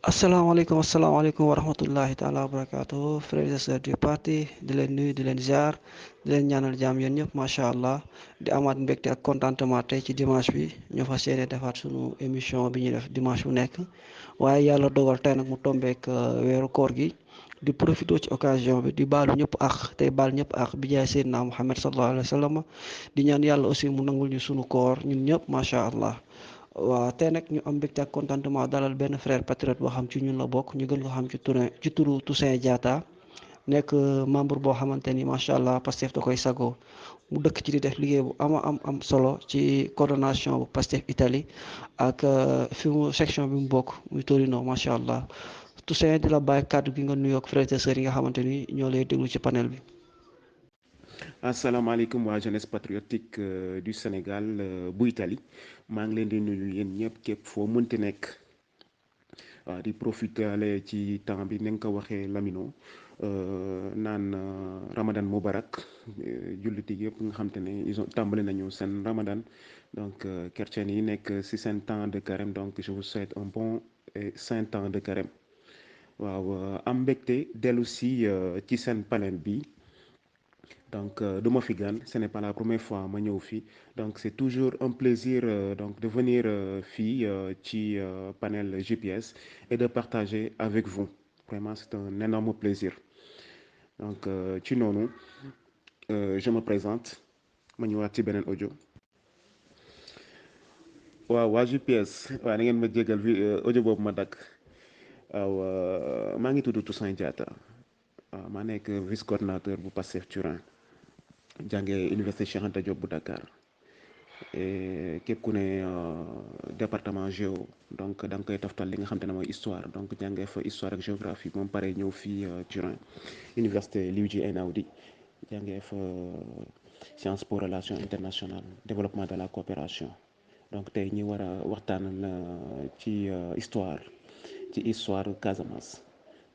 asalaamaaleykum wa rahmatullahi taala wa barakaatu frères et sœurs du parti di leen nuyu di leen ziar di leen ñaanal jaam yéen ñëpp macha allah di amaat mbégte ak contentement tey ci dimanche bi ñu fas yéene defaat sunu émission bi ñuy def dimanche bu nekk waaye yàlla dogal tey nag mu tombeek weeru koor gi di profité ci occasion bi di baalu ñëpp ak tey baal ñëpp ak bi jaay seydina Muhammad sallallahu alayhi wa sallam di ñaan yàlla aussi mu nangul ñu sunu koor ñun ñëpp macha allah. waaw tey nag ñu am mbégte ak contentement dalal benn frère patriote boo xam ci ñun la bokk ñu gën ko xam ci turu Toussaint Diatta nekk membre boo xamante ni macha allah Pastef da koy sagoo mu dëkk ci di def liggéey bu am solo ci coordination bu Pastef Italie ak fi mu section bi mu bokk muy Torino macha allah Toussaint di la bàyyi kàddu gi nga nuyoog frères et sœurs yi nga xamante ni ñoo lay déglu ci panel bi. asalaamaaleykum waa jeunesse patriotique du Sénégal bu Italie maa ngi leen di nuyu yéen ñëpp képp foo mënti nekk waaw di profiter ci temps bi ni nga ko waxee Lamino naan Ramadan Moubarak julliti yëpp nga xam te ne ils ont tàmbali nañu seen Ramadan donc chrétiens yi nekk ci seen temps de carême donc je vous souhaite un bon et saint temps de carême waaw am mbégte dellu ci seen panel bi. Donc, de ma figan, ce n'est pas la première fois que je suis donc c'est toujours un plaisir donc de venir fi ci panel GPS et de partager avec vous. Vraiment, c'est un énorme plaisir. Donc, ci noonu je me présente ma ñëwaat ci beneen audio. waaw waa GPS waaw da ngeen ma jégal bi audio boobu ma dagg waaw maa ngi tudd Toussaint Diatta waaw maa nekk vice coordinateur bu Pastef Turin. jàngee université Cheikh Anta Diop bu Dakar képp ku ne département géo donc da nga koy toftal li nga xam te ne mooy histoire donc jàngee fa histoire ak géographie moom pare ñëw fii Turin université Luigi Einaudi jàngee fa sciences po relations internationales développement de la coopération donc tey ñi war a waxtaan ci histoire Casamance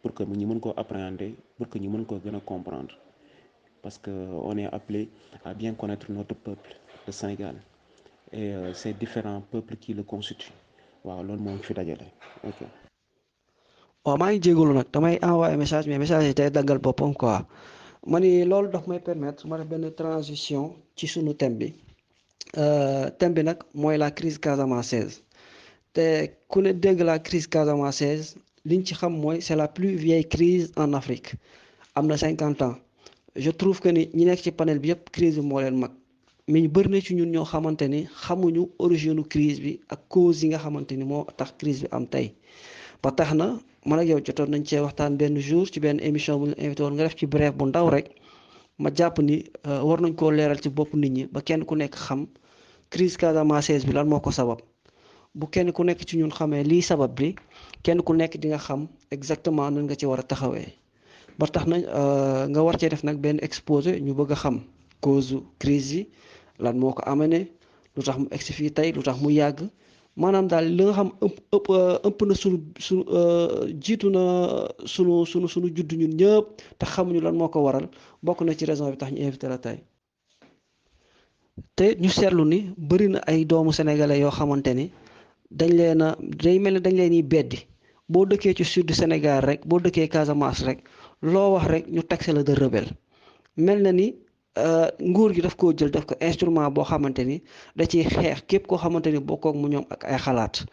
pour que ñu mën koo appréhender pour que ñu mën koo gën a comprendre. Parce qu'on est appelé à bien connaître notre peuple, le Sénégal, et ces différents peuples qui le constituent. waaw loolu moo fi dajale ok. waaw maa ngi jégalu nag damay envoyé message mais message yi tey daggal boppam quoi ma ni loolu daf may permettre ma def benn transition ci sunu thème bi thème bi nag mooy la crise casamançaise te ku ne dégg la crise casamançaise liñ ci xam mooy c'est la plus vieille crise en Afrique am na 50 ans je trouve que ni ñi nekk ci panel bi yëpp crise bi moo leen mag mais ñu bëri na ci ñun ñoo xamante ni xamuñu origine crise bi ak cause yi nga xamante ni moo tax crise bi am tey ba tax na man ak yow jotoon nañ cee waxtaan benn jour ci benn émission bu ñu invité woon nga def ci bref bu ndaw rek ma jàpp ni war nañ koo leeral ci bopp nit ñi ba kenn ku nekk xam crise casamançaise bi lan moo ko sabab bu kenn ku nekk ci ñun xamee lii sabab bi kenn ku nekk di nga xam exactement nan nga ci war a taxawee ba tax na nga war cee def nag benn exposé ñu bëgg a xam cause crise yi lan moo ko amené lu tax mu egsi fii tey lu tax mu yàgg maanaam daal li nga xam ëpp na sunu jiitu na sunu juddu ñun ñëpp te xamuñu lan moo ko waral bokk na ci raison bi tax ñu invité la tey te ñu seetlu ni bëri na ay doomu sénégalais yoo xamante ni dañ leen a day mel ni dañ leen yi beddi boo dëkkee ci sud du Sénégal rek boo dëkkee Casamance rek loo wax rek ñu taxé la de rebelle mel na ni nguur gi daf koo jël def ko instrument boo xamante ni da ciy xeex képp koo xamante ni bokkook mu ñoom ak ay xalaat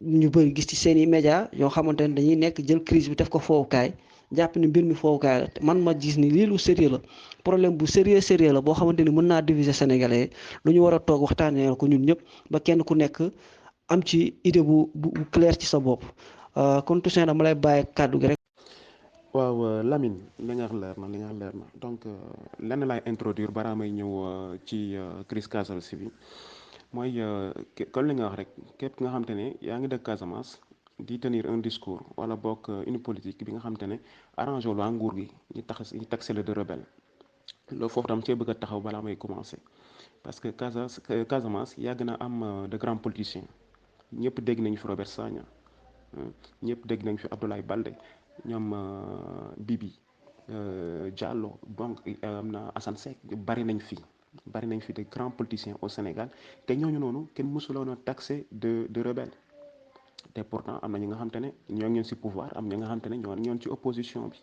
ñu bëri gis ci seeni média ñoo xamante ni dañuy nekk jël crise bi def ko foowukaay jàpp ni mbir mi foowukaay la man ma gis ni lii lu sérieux la problème bu sérieux la boo xamante ni mën naa diviser sénégalais lu ñu war a toog waxtaanee ko ñun ñëpp ba kenn ku nekk am ci idée bu clair ci sa bopp kon Toussaint dama lay bàyyi kàddu gi rek. waaw Lamine li nga wax leer na donc lenn laay introduire balaa may ñëw ci crise Casamance bi mooy kon li nga wax rek képp nga xam te ne yaa ngi dëkk Casamance di tenir un discours wala bokk une politique bi nga xam te ne arrangé wul waa nguur gi ñu taxé la de rebelle loolu foofu tam cee bëgg a taxaw balaa may commencer parce que Casamance yàgg na am de grands politiciens ñëpp dégg nañu fi Robert Sagna ñëpp dégg nañu fi Abdoulaye Baldé ñoom Bibi Diallo donc am na Assane Seck bari nañ fi de grands politiciens au Sénégal te ñooñu noonu kenn mësuloon a taxé de rebelle te pourtant am na ñi nga xam te ne ñoo ngi ci pouvoir am ñi nga xam te ne ñoo ci opposition bi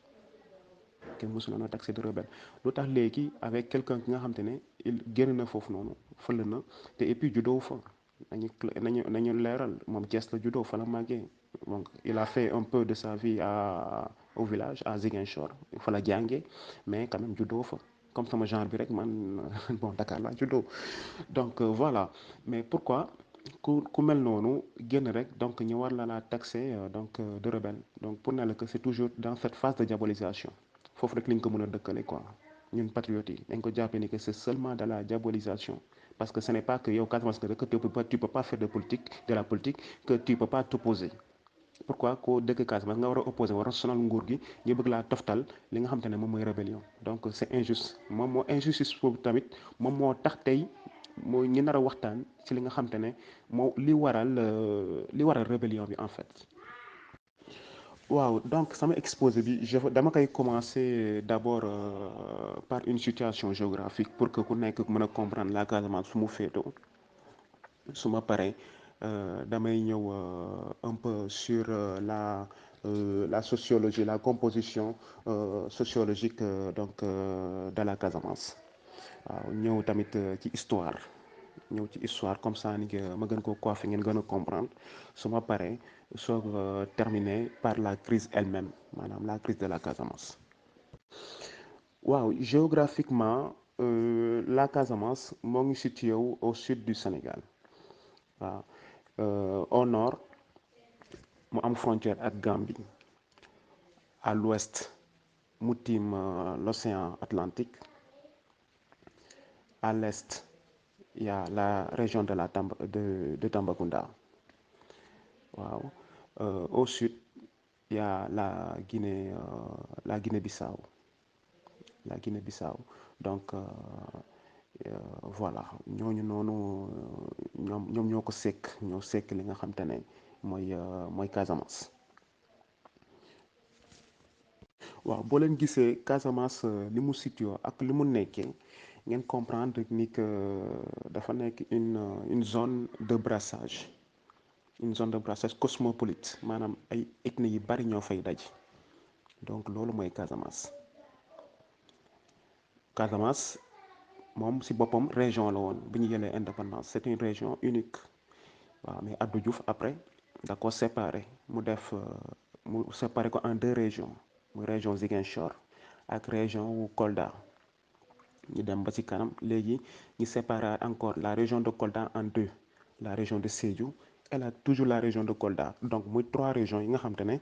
kenn mësu na taxé de rebelle lu tax léegi avec quelqu'un ki nga xam te ne il génn na foofu noonu fële na te et puis juddoo fa nañu leeral moom Thiès la juddoo fa la màggee donc il a fait un peu de sa vie au village à Ziguinchor fa la jàngee mais quand même juddoo fa comme sama genre bi rek man bon Dakar laa juddoo donc voilà mais pourquoi ku mel noonu génn rek donc ñu war la taxé donc de rebelle donc pour ne la que c'est toujours dans cette phase de diabolisation foofu rek li ñu ko mën a dëkkale quoi ñun patriotes yi dañ ko jàppee ni que c'est seulement de la diabolisation parce que ce n'est pas que yow Casamance nga dëkk tu peux pas faire de la politique que tu peux pas t'opposer pourquoi koo dëkk Casamance nga war a opposer war a sonal nguur gi ñu bëgg laa toftal li nga xam te ne moom mooy rébellion donc c'est injuste moom moo injustice boobu tamit moom moo tax tey moo ñu nar a waxtaan ci li nga xam te ne moo li waral rébellion bi en fait. waaw donc sama exposé bi dama koy commencer d'abord par une situation géographique pour que ku nekk mën a comprendre la Casamance fu mu féetoo su ma paree damay ñëw un peu sur la sociologie la composition sociologique donc de la Casamance waaw ñëw tamit ci histoire ñëw ci histoire comme ça ni ma gën koo coiffé ngeen gën a comprendre su ma paree soog terminer par la crise elle-même maanaam la crise de la Casamance. waaw géographiquement la Casamance moo ngi situé wu au sud du Sénégal waaw au nord mu am frontière ak Gambie à l'ouest mu tiim l'océan Atlantique à l'est il y a la région de Tambacounda waaw au sud il y a la Guinée-Bissau donc voilà ñooñu noonu ñoom ñoo ko ñoo sekk li nga xam te ne mooy Casamance. waaw boo leen gisee Casamance li mu situé ak li mu nekkee ngeen comprendre ni que dafa nekk une zone de brassage cosmopolite maanaam ay ethnie yu bari ñoo fay daj donc loolu mooy Casamance moom ci boppam région la woon bi ñu jëlee indépendance c'est une région unique waaw mais Abdou Diouf après da ko séparé mu séparé ko en deux régions muy région Ziguinchor ak région wu Kolda ñu dem ba ci kanam léegi ñu séparer encore la région de Kolda en deux la région de Sédhiou et toujours la région de Kolda donc muy trois régions yi nga xam te ne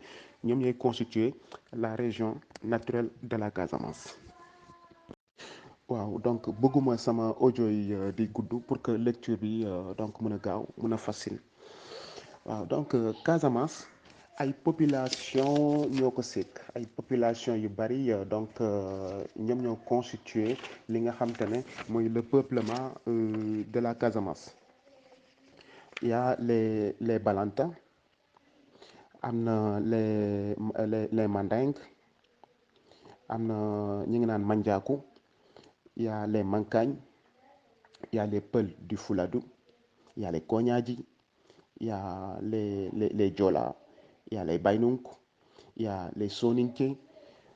ñoom ñooy constituer la région naturelle de la Casamance. waaw donc bëgguma sama audio yi di gudd pour que lecture bi donc mën a gaaw mën a facile waaw donc Casamance ay population ñoo ko sekk ay population yu bari donc ñoom ñoo constitué li nga xam te ne mooy le peuplement de la Casamance il y a les Balanta am na les Manding am na ñu ngi naan Mandiakou il y a les Mankagne il y a les Peuls du Fouladou il y a les Konyadji il y a les Diola il y a les Baynunk il y a les Soninké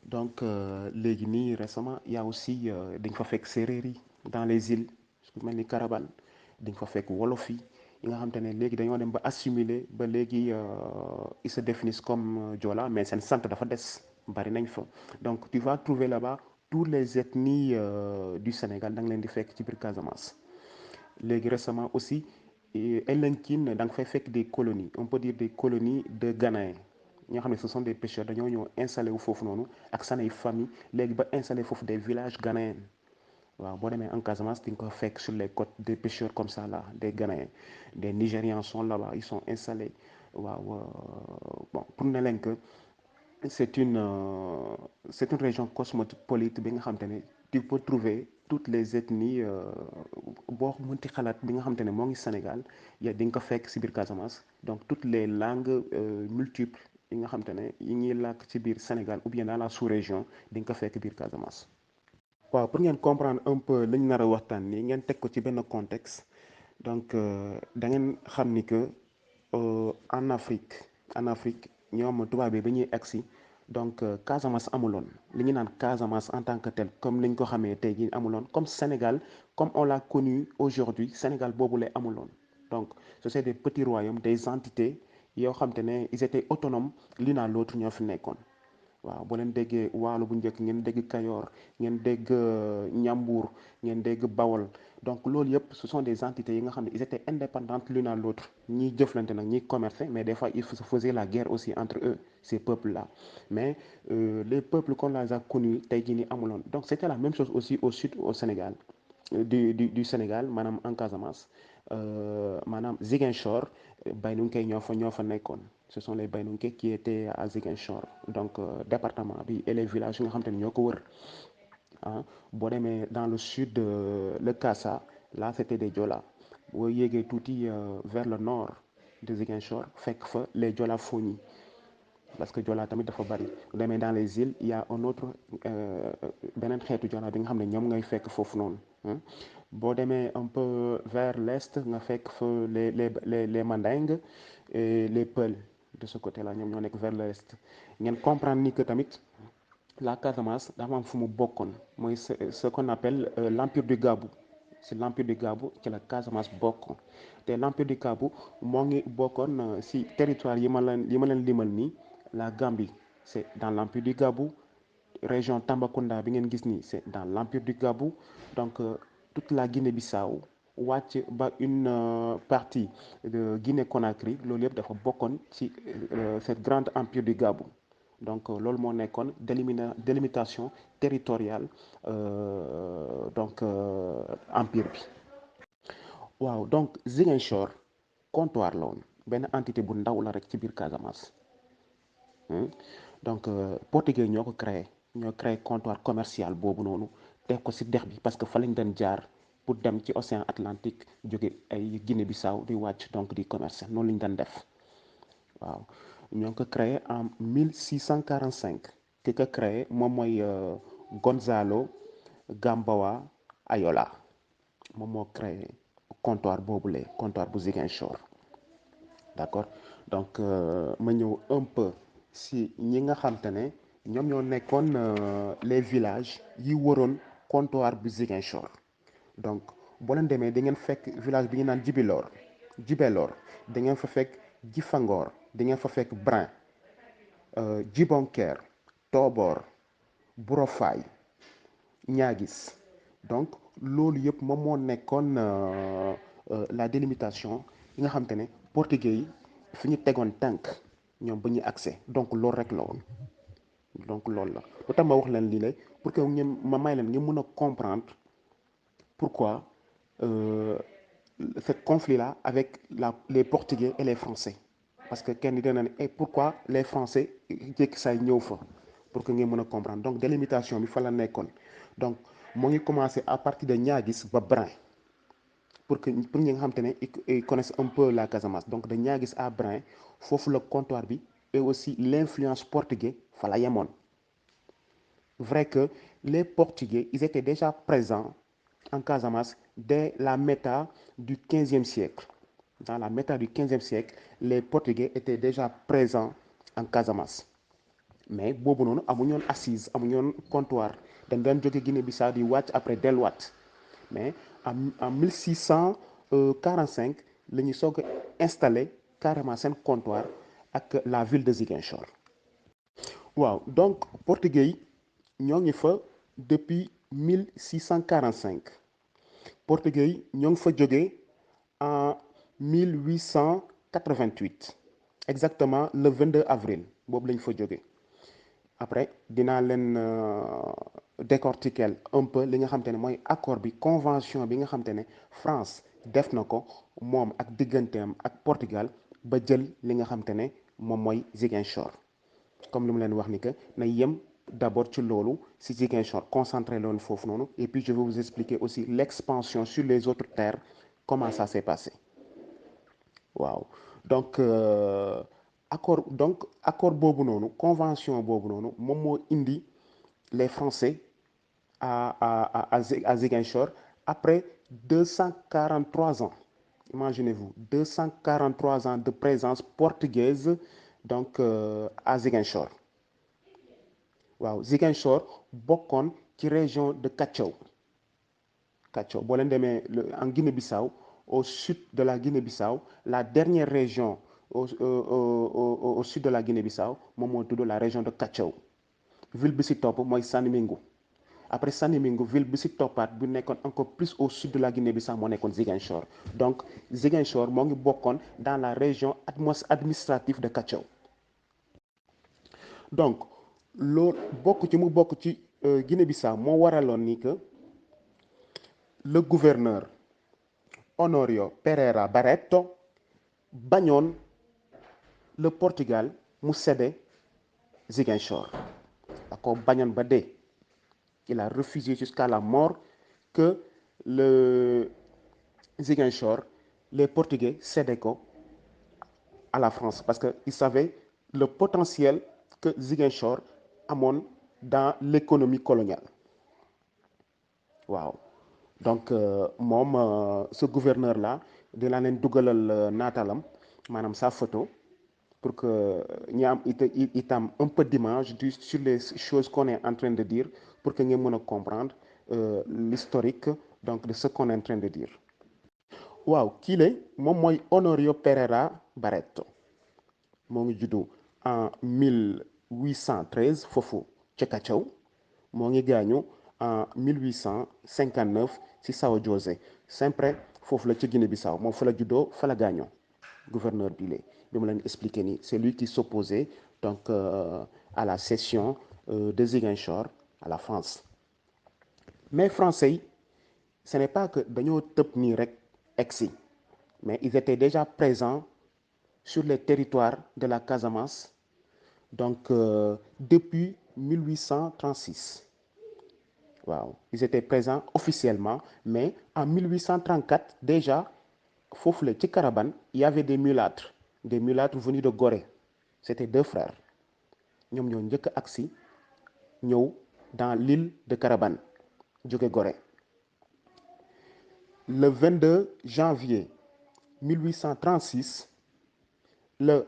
donc léegi nii récemment il y a aussi dañ fa fekk séeréer yi dans les îles su mel ni Karabane dañ fa fekk wolof yi nga xam te ne léegi dañoo dem ba assimiler ba léegi ils se définissent comme Diola mais seen sant dafa des bari nañ fa donc tu vas trouver là-bas toutes les ethnies du Sénégal da nga leen di fekk ci biir Casamance léegi récemment aussi Elinkine da nga fay fekk des colonies on peut dire des colonies de Ghanéens ñoo xam ne ce sont des pêcheurs dañoo ñëw installé wu foofu noonu ak sanay famille léegi ba installé foofu des villages ghanéens waaw boo demee en Casamance di nga ko fekk sur les côtes des pêcheurs comme ça là des Ghanéens des Nigérians sont là-bas ils sont installés waaw bon pour ne leen que c'est une région cosmopolite bi nga xam te ne tu peux trouver toutes les ethnies boo mënti xalaat bi nga xam te ne moo ngi Sénégal di nga ko fekk ci biir Casamance donc toutes les langues multiples yi nga xam te ne yi ñuy làkk ci biir Sénégal ou bien dans la sous-région di nga ko fekk biir Casamance. waaw pour ngeen comprendre un peu lañ nar a waxtaan nii ngeen teg ko ci benn contexte donc da ngeen xam ni que en Afrique ñoom tubaab bi ba ñuy agsi donc Casamance amuloon li ñu naan Casamance en tant que tel comme ni ñu ko xamee tey jii amuloon comme Sénégal comme on l'a connu aujourd'hui Sénégal boobu lay amuloon donc ce sont des petits royaumes des entités yoo xam te ne ils étaient autonomes l'une à l'autre ñoo fi nekkoon waaw boo leen déggee waalo bu njëkk ngeen dégg Kayoor ngeen dégg Ñambur ngeen dégg Bawol donc loolu yëpp ce sont des entités yi nga xam ne ils étaient indépendantes l'une à l'autre ñiy jëflante nag ñiy commercer mais des fois il se faisait la guerre aussi entre eux ces peuples là mais les peuples qu'on les a connus tey jii nii amuloon donc c'était la même chose aussi au sud au Sénégal du Sénégal maanaam en Casamance maanaam Ziguinchor Baynunké ñoo fa nekkoon ce sont les Baynunké qui étaient à Ziguinchor donc département bi et les villages yi nga xam te ne ñoo ko wër ah boo demee dans le sud le Kassa là c'était des Joola boo yéegee tuuti vers le nord de Ziguinchor fekk fa les Joola Foni parce que Joola tamit dafa bari bu demee dans les îles il y a un autre beneen xeetu Joola bi nga xam ne ñoom ngay fekk foofu noonu boo demee un peu vers l'est nga fekk fa les Mandingues et les Peuls de ce côté là ñoom ñoo nekk vers l'est ngeen comprendre ni que tamit la Casamance dafa am fu mu bokkoon mooy ce qu'on appelle l'empire du Gabou si l'empire du Gabou ci la Casamance bokk te l'empire du Gabou moo ngi bokkoon si territoire yi ma leen limal nii la Gambie c'est dans l'empire du Gabou région Tambacounda bi ngeen gis nii c'est dans l'empire du Gabou donc toute la Guinée-Bissau wàcc ba une partie de Guinée-Conakry loolu yëpp dafa bokkoon ci cette grande empire du Gabou donc loolu moo nekkoon délimitation territoriale donc empire bi waaw donc Ziguinchor comptoir la woon benn entité bu ndaw la rek ci biir Casamance donc portugais ñoo créé comptoir commercial boobu noonu teg ko ci dex bi parce que fa lañ doon jaar pour dem ci océan Atlantique jóge ay Guinée-Bissau di wàcc donc di commerce noonu lañ doon def waaw ñoo ngi ko créé en 1645 ki ko créé moom mooy Gonzalo Gamboa Ayola moom moo créé comptoir boobule comptoir bu Ziguinchor d'accord donc ma ñëw un peu si ñi nga xam te ne ñoom ñoo nekkoon les villages yi waroon comptoir bu Ziguinchor donc boo leen demee da ngeen fekk village bi ñu naan Djibelor da ngeen fa fekk Djifangor da ngeen fa fekk Brin Djibonker Tobor Burofay Niaguis donc loolu yëpp moom moo nekkoon la délimitation yi nga xam te ne portugais yi fi ñu tegoon tànk ñoom ba ñuy accès donc loolu rek la woon donc loolu la lu tax ma wax leen lii la pour que ngeen ma may leen ngeen mën a comprendre pourquoi ce conflit-là avec les Portugais et les Français parce que kenn dina ne et pourquoi les Français jékki saay ñëw fa pour que ngeen mën a comprendre donc délimitation bi fa la nekkoon donc moo ngi commencé à partir de Niaguis ba Brin pour ñi nga xam te ne ils connaissent un peu la Casamance donc de Niaguis à Brin foofu la comptoir bi et aussi l'influence portugais fa la yemoon vrai que les Portugais ils étaient déjà présents en Casamance dès la méta du XVe siècle dans la méta du XVe siècle les Portugais étaient déjà présents en Casamance mais boobu noonu amuñu woon assise amuñu woon comptoir dañ doon jóge Guinée-Bissau di wàcc après delluwaat mais en 1645 la ñuy soog a installé carrément seen comptoir ak la ville de Ziguinchor. waaw donc portugais yi ñoo ngi fa depuis 1645 portugais yi ñoo ngi fa jógee en 1888 exactement le 22 avril boobu lañ fa jógee. après dinaa leen décortiquer un peu li nga xam te ne mooy accord bi convention bi nga xam te ne France def na ko moom ak digganteem ak Portugal ba jël li nga xam te ne moom mooy Ziguinchor comme li mu leen wax ni que na yem d'abord ci loolu si Ziguinchor concentré loolu foofu noonu et puis je vais vous expliquer aussi l'expansion sur les autres terres comment ça s'est passé waaw donc accord boobu noonu convention boobu noonu moom moo indi les Français à Ziguinchor après 243 ans Imaginez-vous, 243 ans de présence portugaise donc à Ziguinchor. waaw Ziguinchor bokkoon ci région de Cachao boo leen demee en Guinée-Bissau au sud de la Guinée-Bissau la dernière région au sud de la Guinée-Bissau moom moo tudd la région de Cachao ville bi ci topp mooy Sanémingo après Sanémingo ville bi ci toppaat bu nekkoon encore plus au sud de la Guinée-Bissau moo nekkoon Ziguinchor donc Ziguinchor moo ngi bokkoon dans la région administrative de Cachao donc loolu bokk ci mu bokk ci Guinée-Bissau moo waraloon ni que le gouverneur Honorio Pereira Barreto bañoon le Portugal mu cédé Ziguinchor da ko bañoon ba dee il a refusé jusqu'à la mort que le Ziguinchor les Portugais cédé ko à la France parce que il savait le potentiel que Ziguinchor amoon dans l'économie coloniale waaw donc moom ce gouverneur là dina leen dugalal naatalam maanaam sa photo pour que ñu am itam un peu d'image sur les choses qu'on est en train de dire pour que ngeen mën a comprendre l'historique donc de ce qu'on est en train de dire waaw kii la moom mooy Honorio Pereira Barreto moo ngi juddu en 1813 foofu ca Cachao moo ngi gaañu en 1859 ci São José sempre foofu la ca Guinée-Bissau moom fa la juddoo fa la gaañoo gouverneur bi la bi ma leen expliqué nii c'est lui qui s'opposait donc à la cession de Ziguinchor à la France mais français yi ce n'est pas que dañoo tëb nii rek egsi mais ils étaient déjà présents sur les territoires de la Casamance donc depuis 1836 waaw ils étaient présents officiellement mais en 1834 déjà foofu la ci Carabane il y avait des mulâtres venus de Gorée c'était deux frères ñoom ñoo njëkk agsi ñëw dans l'île de Carabane jóge Gorée le 22 janvier 1836 le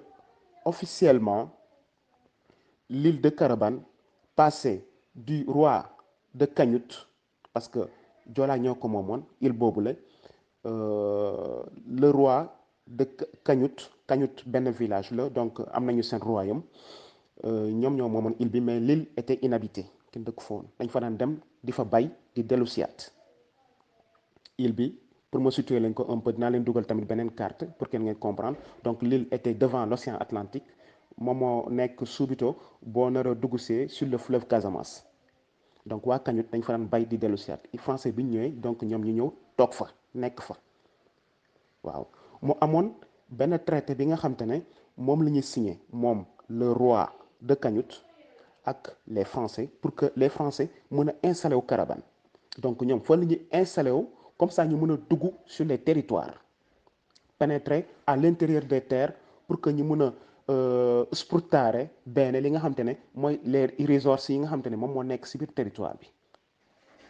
officiellement l'île de Carabane passait du roi de Canut parce que Joola ñoo ko moomoon île boobu la le roi de Canut benn village la donc am nañu seen royaume ñoom ñoo moomoon île bi mais l'île était inhabitée kenn dëkk fa woon dañ fa daan dem di fa bay di dellu siyaat île bi pour me situer leen ko un peu dinaa leen dugal tamit beneen carte pour que ngeen comprendre donc l'île était devant l'océan Atlantique moom moo nekk subito boo nar a duggsee sur le fleuve Casamance donc waa Canut dañ fa daan bay di dellu siyaat français bi ñu ñëwee donc ñoom ñu ñëw toog fa nekk fa waaw mu amoon benn traité bi nga xam te ne moom la ñuy signé moom le roi de Canut ak les français pour que les français mën a installé wu Carabane donc ñoom fa la ñuy installé wu comme ça ñu mën a dugg sur les territoires pénétrer à l'intérieur des terres pour que ñu mën a sfruttare benn li nga xam te ne mooy les ressources yi nga xam te ne moom moo nekk ci biir territoire bi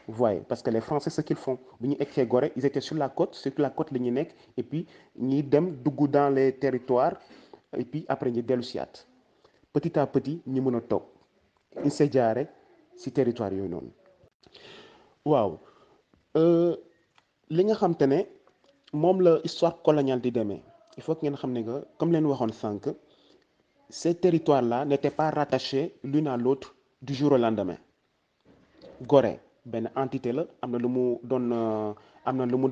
vous voyez parce que les Français ce qu'ils font bu ñu eggee Gorée ils étaient sur la côte la ñuy nekk et puis ñi dem dugg dans les territoires et puis après ñu dellu siyaat petit à petit ñu mën a toog inséjaare ci territoire yooyu noonu waaw li nga xam te ne moom la histoire coloniale di demee il faut que ngeen xam ne que comme leen waxoon sànq ces territoires-là n'étaient pas rattachés l'une à l'autre du jour au lendemain Gorée benn entité la am na lu mu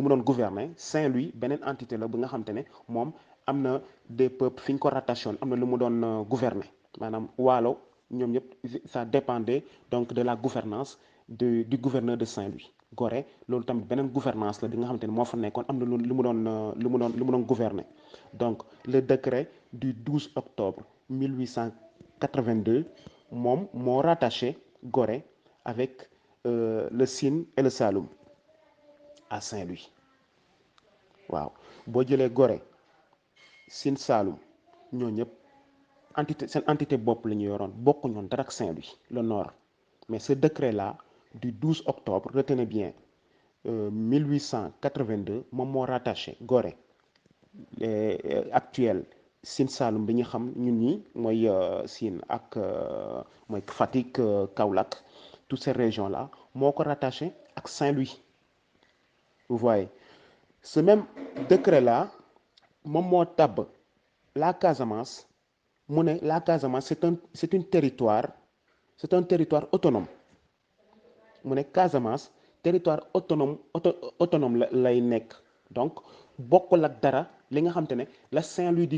doon gouverner Saint-Louis beneen entité la bu nga xam te ne moom am na des peuples fi ñu ko rattaché woon am na lu mu doon gouverner maanaam Waalo ñoom ñëpp ça dépendait donc de la gouvernance du gouverneur de Saint-Louis Gorée loolu tamit beneen gouvernance la bi nga xamante ne moo fa nekkoon am na lu mu doon gouverner donc le décret du 12 octobre 1882 moom moo rattaché Gorée avec le Sine et le Saloum à Saint-Louis waaw boo jëlee Gorée Sine Saloum ñoo ñëpp seen entité bopp la ñu yoroon bokku ñoon dara ak Saint-Louis le nord mais ce décret là du 12 octobre retenez bien 1882 moom moo rattaché Gorée actuel Sine Saloum bi ñu xam ñun ñi mooy Sine ak mooy Fatick Kaolack toutes ces régions là moo ko rattaché ak Saint-Louis. Vous voyez ce même décret là moom moo tabb la Casamance mu ne la Casamance c'est un territoire autonome mu ne Casamance territoire autonome lay nekk donc bokkul ak dara li nga xam te ne la Saint-Louis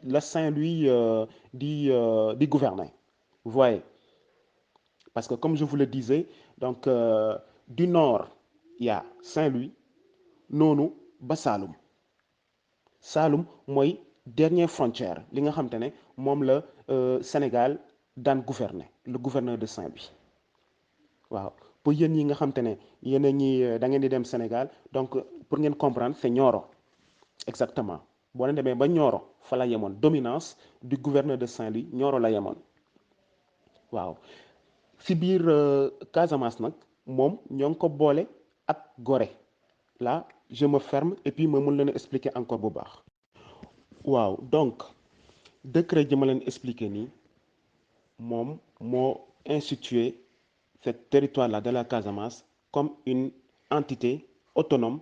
la Saint-Louis di gouverner. Vous voyez parce que comme je vous le disais donc du nord il y a Saint-Louis noonu ba Saloum mooy dernière frontière li nga xam te ne moom la Sénégal daan gouverner le gouverneur de Saint-Louis. waaw pour yéen ñi nga xam te ne yéen a ñi da ngeen di dem Sénégal donc pour ngeen comprendre c'est Nioro exactement boo leen demee ba Nioro fa la yemoon dominance du gouverneur de Saint-Louis Nioro la yemoon waaw si biir Casamance nag moom ñoo ngi ko boole ak Gorée là je me ferme et puis ma mun leen expliquer encore bu baax. waaw donc décret ji ma leen expliquer nii moom moo institué ce territoire-là de la Casamance comme une entité autonome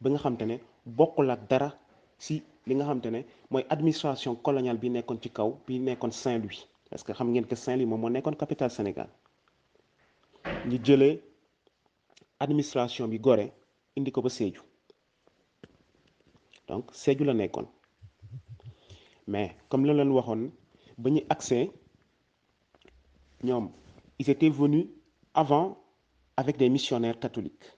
bi nga xam te ne bokkul ak dara si li nga xam te ne mooy administration coloniale bi nekkoon ci kaw bi nekkoon Saint-Louis parce que xam ngeen que Saint-Louis moom moo nekkoon capitale Sénégal ñu jëlee administration bi Gorée indi ko ba Sédhiou donc Sédhiou la nekkoon mais comme la leen waxoon ba ñu accès ñoom ils étaient venus avant avec des missionnaires catholiques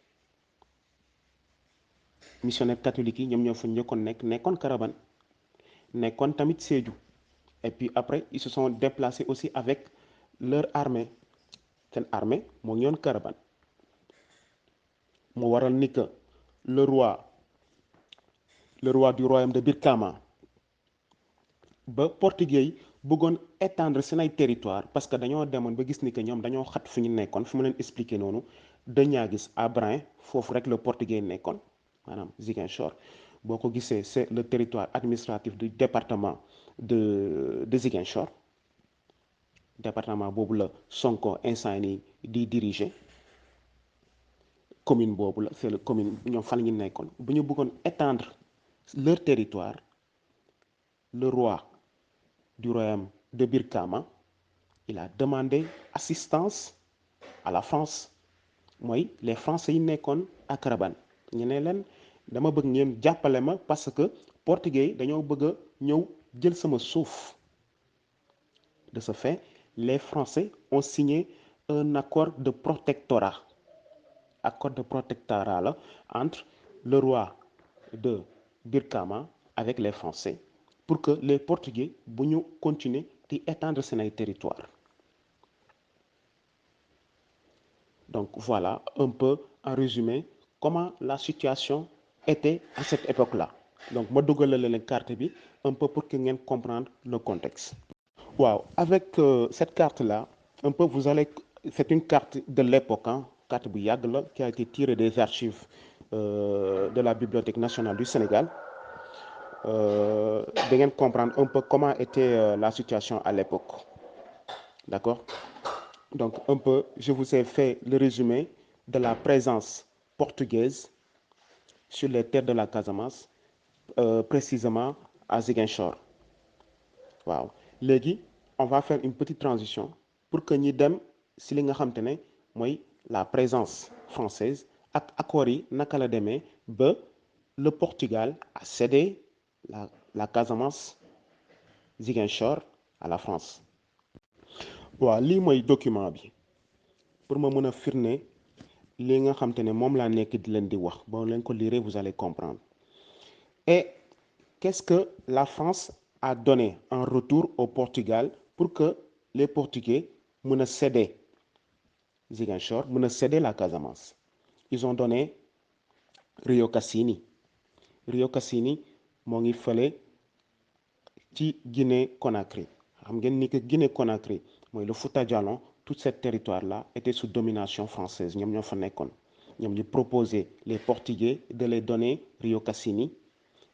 yi ñoom ñoo fa njëkkoon nekkoon Carabane nekkoon tamit Sédhiou et puis après ils se sont déplacés aussi avec leur armée seen armée moo ñoon Carabane moo waral ni que le roi du royaume de Birkama ba portugais yi bëggoon étendre seen ay territoire parce que dañoo demoon ba gis ni que ñoom dañoo xat fi ñu nekkoon fi ma leen expliquer noonu de Niaguis à Brin foofu rek le portugais nekkoon maanaam Ziguinchor boo ko gisee c'est le territoire administratif du département de Ziguinchor département boobu la Sonko instant nii di diriger commune boobu la c'est la commune ñoom fan la ñu nekkoon bu ñu bëggoon étendre leur territoire le roi du royaume de Birkama il a demandé assistance à la France mooy les Français yi nekkoon à Carabane ñu ne leen dama bëgg ngeen jàppale ma parce que portugais yi dañoo bëgg a ñëw jël sama suuf de ce fait les Français ont signé un accord de protectorat la entre le roi de Birkama avec les Français pour que les Portugais bu ñu continuer di étendre seen ay territoire donc voilà un peu en résumé comment la situation était à cette époque-là donc ma dugalal leen carte bi un peu pour que ngeen comprendre le contexte. waaw avec cette carte-là un peu vous allez c'est une carte de l'époque carte bu yàgg la qui a été tirée des archives de la Bibliothèque nationale du Sénégal. Da ngeen comprendre un peu comment était la situation à l'époque d'accord donc un peu je vous ai fait le résumé de la présence portugaise sur les terres de la Casamance précisément à Ziguinchor waaw léegi on va faire une petite transition pour que ñi dem si li nga xam te ne mooy la présence française ak accords yi naka la demee ba le Portugal a cédé la Casamance Ziguinchor à la France waaw lii mooy document bi pour ma mën a firnde li nga xam te ne moom laa nekk di leen di wax boo leen ko lire vous allez comprendre et qu'est-ce que la France a donné en retour au Portugal pour que les Portugais mën a céder Ziguinchor mën a céder la Casamance ils ont donné Rio Cassini moo ngi fële ci Guinée Conakry xam ngeen ni que Guinée Conakry mooy le Fouta Djallon tout ce territoire là était sous domination française ñoom ñoo fa nekkoon ñoom ñu proposer les Portugais de les donner Rio Cassini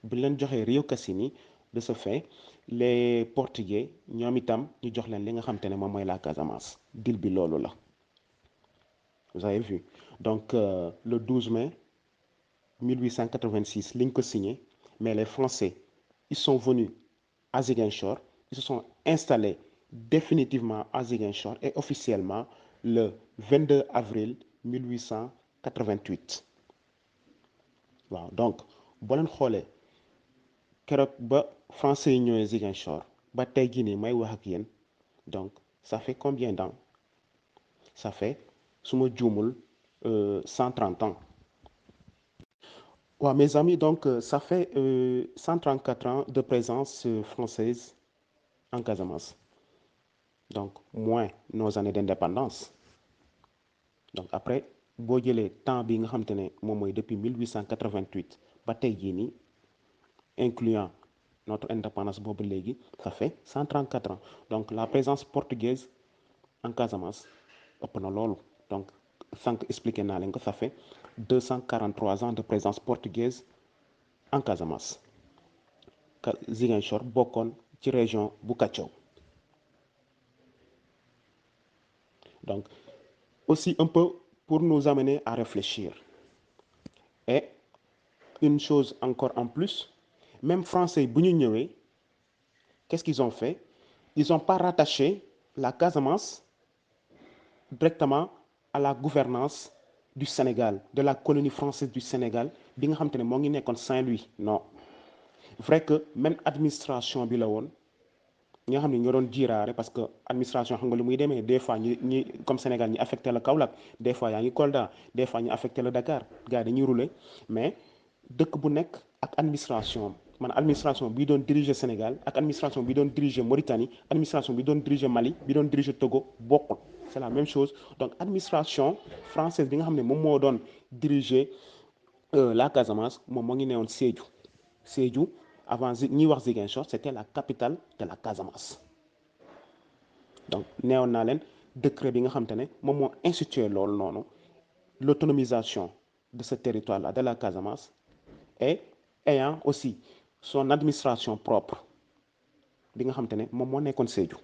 bu leen joxee Rio Cassini de ce fait les Portugais ñoom itam ñu jox leen li nga xam te ne moom mooy la Casamance deal bi loolu la vous avez vu donc le 12 mai 1886 liñ ko signé mais les Français ils sont venus à Ziguinchor ils se sont installés définitivement à Ziguinchor et officiellement le 22 avril 1888 waaw donc boo leen xoolee keroog ba français yi ñëwee Ziguinchor ba tey jii nii may wax ak yéen donc ça fait combien d'ans ça fait su ma juumul 130 ans waaw mes amis donc ça fait 134 ans de présence française en Casamance donc moins nos années d'indépendance donc après boo jëlee temps bi nga xam te ne moom mooy depuis 1888 ba tey jii nii incluant notre indépendance boobu léegi ça fait 134 ans donc la présence portugaise en Casamance ëpp na loolu donc sànq expliqué naa leen que ça fait 243 ans de présence portugaise en Casamance Ziguinchor bokkoon ci région bu Kacow donc aussi un peu pour nous amener à réfléchir et une chose encore en plus même français bu ñu ñëwee qu'est-ce qu'ils ont fait ils ont pas rattaché la Casamance directement à la gouvernance du Sénégal de la colonie française du Sénégal bi nga xam te ne moo ngi nekkoon Saint-Louis non vrai que même administration bi la woon ñi nga xam ne ñoo doon jiiraare parce que administration xam nga lu muy demee des fois ñi comme Sénégal ñi affecté la Kaolack des fois yaa ngi Kolda des fois ñu affecté la Dakar gars yi dañuy rouler mais dëkk bu nekk ak administration man administration bi doon diriger Sénégal ak administration bi doon diriger Mauritanie administration bi doon diriger Mali bi doon diriger Togo bokkul c'est la même chose donc administration française bi nga xam ne moom moo doon diriger la Casamance moom moo ngi newoon Sédhiou avant ñiy wax Ziguinchor c'était la capitale de la Casamance donc neewoon naa leen décret bi nga xam te ne moom moo institué loolu noonu l'autonomisation de ce territoire là de la Casamance et ayant aussi son administration propre bi nga xam te ne moom moo nekkoon Sédhiou